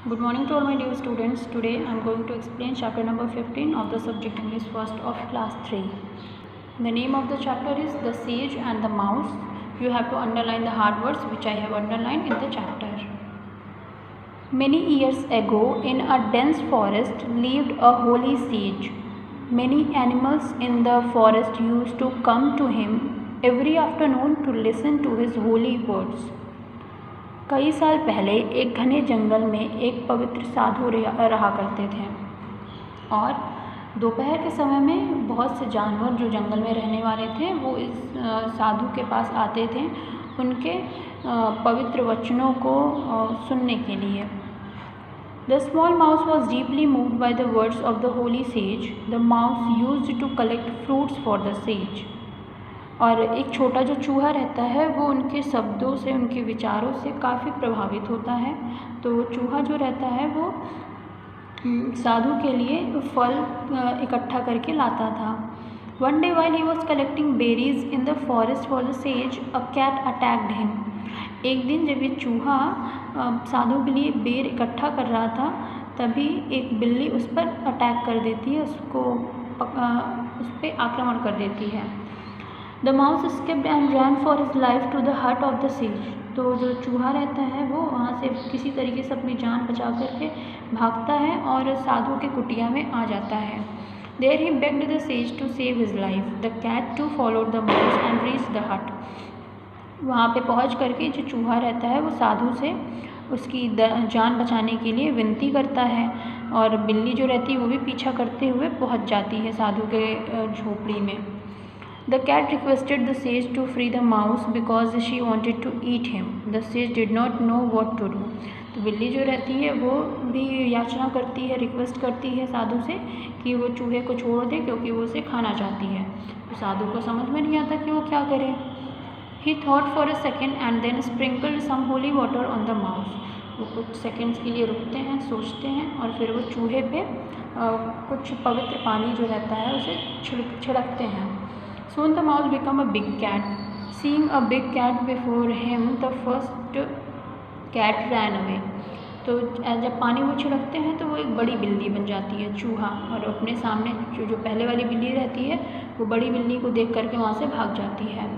Good morning to all my dear students. Today I am going to explain chapter number 15 of the subject English first of class 3. The name of the chapter is The Sage and the Mouse. You have to underline the hard words which I have underlined in the chapter. Many years ago, in a dense forest lived a holy sage. Many animals in the forest used to come to him every afternoon to listen to his holy words. कई साल पहले एक घने जंगल में एक पवित्र साधु रहा करते थे और दोपहर के समय में बहुत से जानवर जो जंगल में रहने वाले थे वो इस साधु के पास आते थे उनके पवित्र वचनों को सुनने के लिए। The small mouse was deeply moved by the words of the holy sage. The mouse used to collect fruits for the sage. और एक छोटा जो चूहा रहता है वो उनके शब्दों से उनके विचारों से काफ़ी प्रभावित होता है। तो चूहा जो रहता है वो साधु के लिए फल इकट्ठा करके लाता था। One day while he was collecting berries in the forest for the sage, a cat attacked him. एक दिन जब ये चूहा साधु के लिए बेर इकट्ठा कर रहा था तभी एक बिल्ली उस पर अटैक कर देती है, उस पर आक्रमण कर देती है। The mouse escaped and ran for his life to the hut of the sage. तो जो चूहा रहता है वो वहाँ से किसी तरीके से अपनी जान बचा करके भागता है और साधु के कुटिया में आ जाता है। There he begged the sage to save his life. The cat too followed the mouse and reached the hut. वहाँ पे पहुँच करके जो चूहा रहता है वो साधु से उसकी जान बचाने के लिए विनती करता है और बिल्ली जो रहती है वो भी पीछा करते हुए पहुँच जाती है साधु के झोपड़ी में। The cat requested the sage to free the mouse because she wanted to eat him. The sage did not know what to do. तो बिल्ली जो रहती है वो भी याचना करती है, रिक्वेस्ट करती है साधु से कि वो चूहे को छोड़ दे क्योंकि वो उसे खाना चाहती है। तो साधु को समझ में नहीं आता कि वो क्या करे। He thought for a second and then sprinkled some holy water on the mouse. वो कुछ सेकंड्स के लिए रुकते हैं, सोचते हैं और फिर वो चूहे पे कुछ पवित्र पानी जो रहता है उसे छिड़कते हैं। Soon the mouse became a big cat. Seeing a big cat before him, the first cat ran away. तो जब पानी वो छिड़कते हैं तो वो एक बड़ी बिल्ली बन जाती है चूहा और अपने सामने जो पहले वाली बिल्ली रहती है वो बड़ी बिल्ली को देख करके वहाँ से भाग जाती है।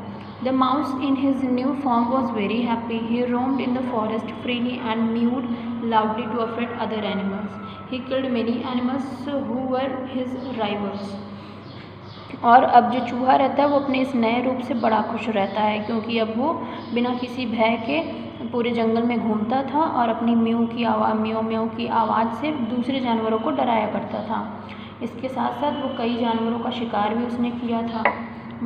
The mouse in his new form was very happy. He roamed in the forest freely and mewed loudly to affright other animals. He killed many animals who were his rivals. और अब जो चूहा रहता है वो अपने इस नए रूप से बड़ा खुश रहता है क्योंकि अब वो बिना किसी भय के पूरे जंगल में घूमता था और अपनी म्यू म्यू की आवाज़ से दूसरे जानवरों को डराया करता था। इसके साथ साथ वो कई जानवरों का शिकार भी उसने किया था।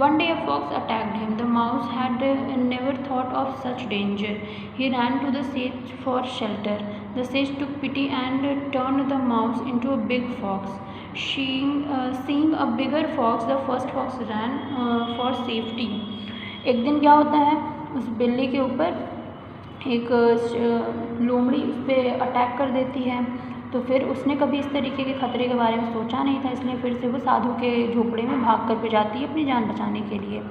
One day a fox attacked him. The mouse had never thought of such danger. He ran to the sage for shelter. The sage took pity and turned the mouse into a big fox. Seeing a bigger fox, the first fox ran for safety. एक दिन क्या होता है, उस बिल्ली के ऊपर एक लोमड़ी उस पर अटैक कर देती है। तो फिर उसने कभी इस तरीके के खतरे के बारे में सोचा नहीं था, इसलिए फिर से वो साधु के झोपड़े में भाग कर के जाती है अपनी जान बचाने के लिए।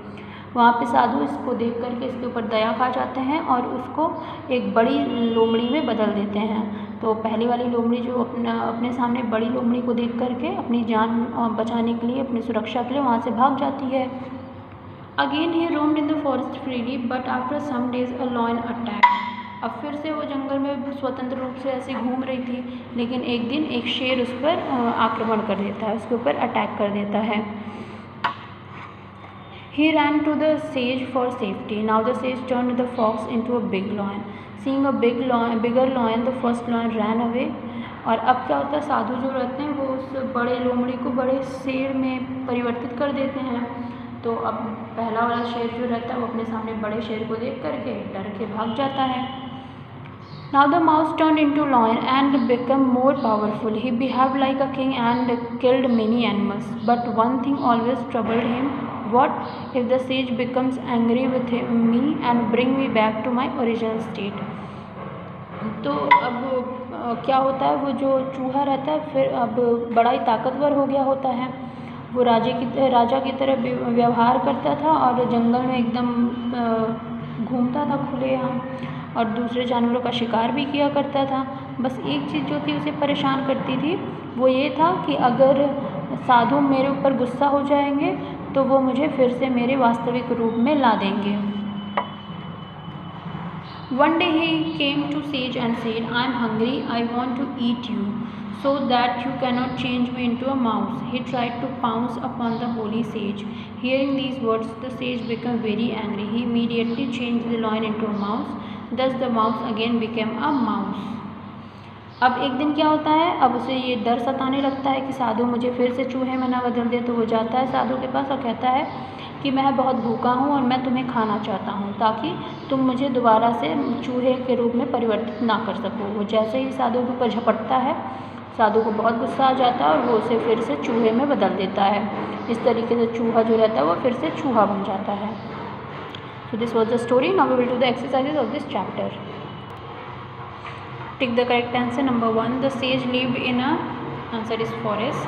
वहाँ पे साधु इसको देख करके इसके ऊपर दया खा जाते हैं और उसको एक बड़ी लोमड़ी में बदल देते हैं। तो पहली वाली लोमड़ी जो अपने सामने बड़ी लोमड़ी को देख करके अपनी जान बचाने के लिए, अपनी सुरक्षा के लिए वहाँ से भाग जाती है। Again he roamed in the forest freely but after some days a lion attack. अब फिर से वो जंगल में स्वतंत्र रूप से ऐसे घूम रही थी, लेकिन एक दिन एक शेर उस पर आक्रमण कर देता है, उसके ऊपर अटैक कर देता है। He ran to the sage for safety. Now the sage turned the fox into a big lion. Seeing a bigger lion, the first lion ran away. और अब क्या होता है, साधु जो रहते हैं वो उस बड़े लोमड़ी को बड़े शेर में परिवर्तित कर देते हैं। तो अब पहला वाला शेर जो रहता है वो अपने सामने बड़े शेर को देख करके डर के भाग जाता है। Now the mouse turned into lion and became more powerful. He behaved like a king and killed many animals. But one thing always troubled him. What if the sage becomes angry with me and bring me back to my original state? तो अब क्या होता है, वो जो चूहा रहता है फिर अब बड़ा ही ताकतवर हो गया होता है। वो राजा की तरह व्यवहार करता था और जंगल में एकदम घूमता था खुलेआम और दूसरे जानवरों का शिकार भी किया करता था। बस एक चीज़ जो थी उसे परेशान करती थी, वो ये था कि अगर साधु मेरे ऊपर गुस्सा हो जाएंगे तो वो मुझे फिर से मेरे वास्तविक रूप में ला देंगे। One day he came to sage and said, I am hungry, I want to eat you, so that you cannot change me into a mouse. He tried to pounce upon the holy sage. Hearing these words, the sage became very angry. He immediately changed the lion into a mouse. Thus the mouse again became a mouse. अब एक दिन क्या होता है, अब उसे ये डर सताने लगता है कि साधु मुझे फिर से चूहे में ना बदल दे। तो वो जाता है साधु के पास और कहता है कि मैं बहुत भूखा हूँ और मैं तुम्हें खाना चाहता हूँ, ताकि तुम मुझे दोबारा से चूहे के रूप में परिवर्तित ना कर सको। वो जैसे ही साधु के ऊपर झपटता है, साधु को बहुत गुस्सा आ जाता है और वो उसे फिर से चूहे में बदल देता है। इस तरीके से चूहा जो रहता है वो फिर से चूहा बन जाता है। So this was the story. Now we will do the exercises of this chapter. Take the correct answer. Number 1, the sage lived in a, answer is forest.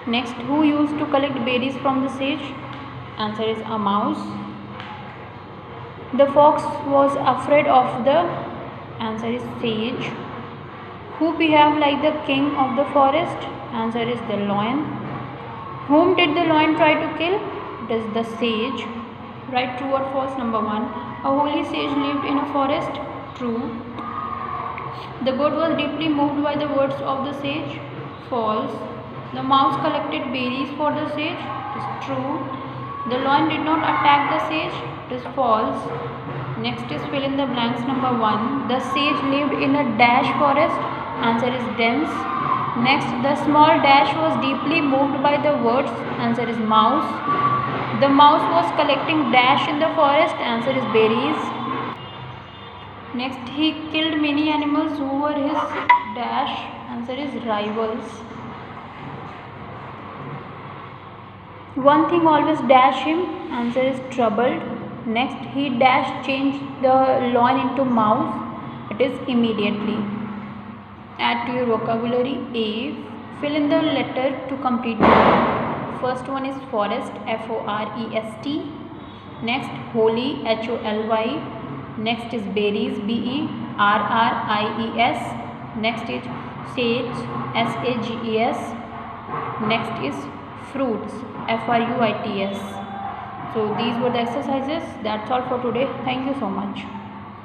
Next, who used to collect berries from the sage? Answer is a mouse. The fox was afraid of the, answer is sage. Who behaved like the king of the forest? Answer is the lion. Whom did the lion try to kill? It is the sage. Write true or false. Number 1, a holy sage lived in a forest. True. The goat was deeply moved by the words of the sage. False. The mouse collected berries for the sage. It is true. The lion did not attack the sage. It is false. Next is fill in the blanks. Number 1, the sage lived in a dash forest. Answer is dense. Next, the small dash was deeply moved by the words. Answer is mouse. The mouse was collecting dash in the forest. Answer is berries. Next, he killed many animals who were his dash. Answer is rivals. One thing always dash him. Answer is troubled. Next, he dash changed the lion into mouse. It is immediately. Add to your vocabulary. A. Fill in the letter to complete the word. First one is forest, F-O-R-E-S-T. Next, holy, H-O-L-Y. Next is berries, B-E-R-R-I-E-S. Next is sage, S-A-G-E-S. Next is fruits, F-R-U-I-T-S. So these were the exercises. That's all for today. Thank you so much.